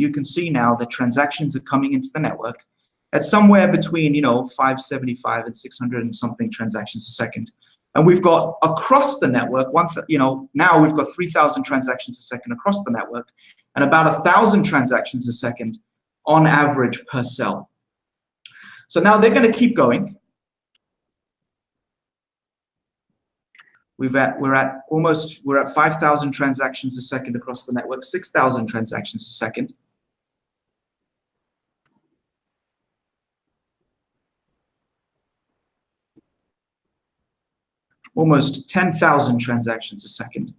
you can see now that transactions are coming into the network at somewhere between, 575 and 600 and something transactions a second. And we've got across the network, now we've got 3,000 transactions a second across the network, and about 1,000 transactions a second on average per cell. So now they're going to keep going. We're at 5,000 transactions a second across the network, 6,000 transactions a second. Almost 10,000 transactions a second.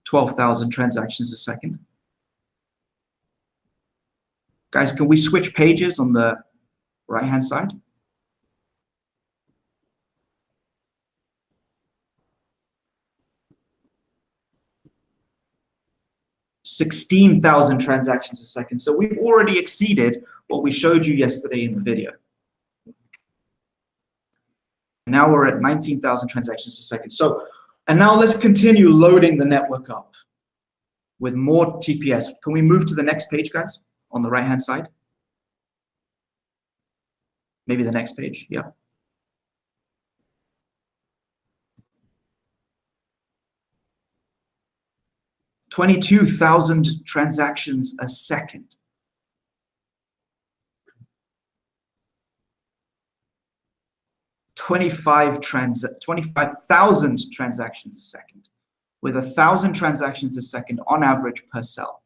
12,000 transactions a second. Guys, can we switch pages on the right-hand side? $16,000 transactions a second. So we've already exceeded what we showed you yesterday in the video. Now we're at 19,000 transactions a second. So, and now let's continue loading the network up with more TPS. Can we move to the next page, guys, on the right-hand side? Maybe the next page, yeah. $22,000 transactions a second. 25,000 transactions a second, with 1,000 transactions a second on average per cell.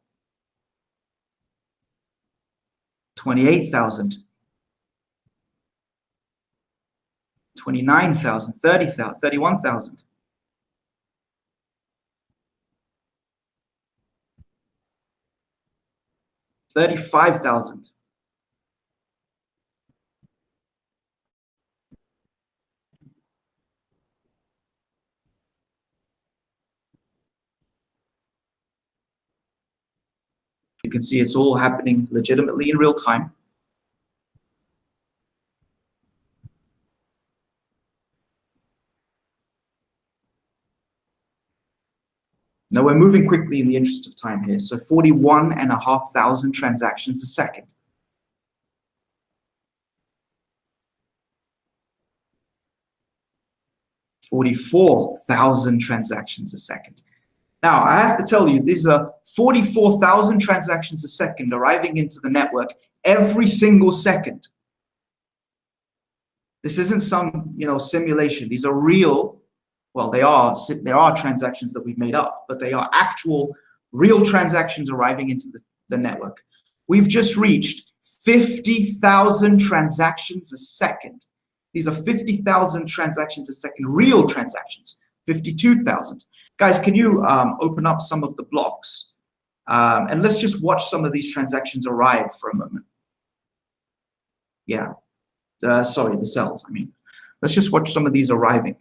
28,000, 29,000, 30,000, 31,000. 35,000. You can see it's all happening legitimately in real time. Now we're moving quickly in the interest of time here. So 41,500 transactions a second. 44,000 transactions a second. Now, I have to tell you, these are 44,000 transactions a second arriving into the network every single second. This isn't some, simulation. These are real. Well, there are transactions that we've made up, but they are actual, real transactions arriving into the network. We've just reached 50,000 transactions a second. These are 50,000 transactions a second, real transactions, 52,000. Guys, can you open up some of the blocks? And let's just watch some of these transactions arrive for a moment. Yeah, sorry, the cells, I mean. Let's just watch some of these arriving.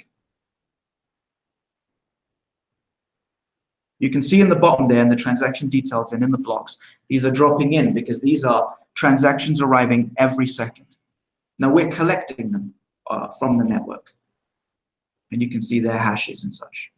You can see in the bottom there in the transaction details and in the blocks, these are dropping in because these are transactions arriving every second. Now we're collecting them from the network. And you can see their hashes and such.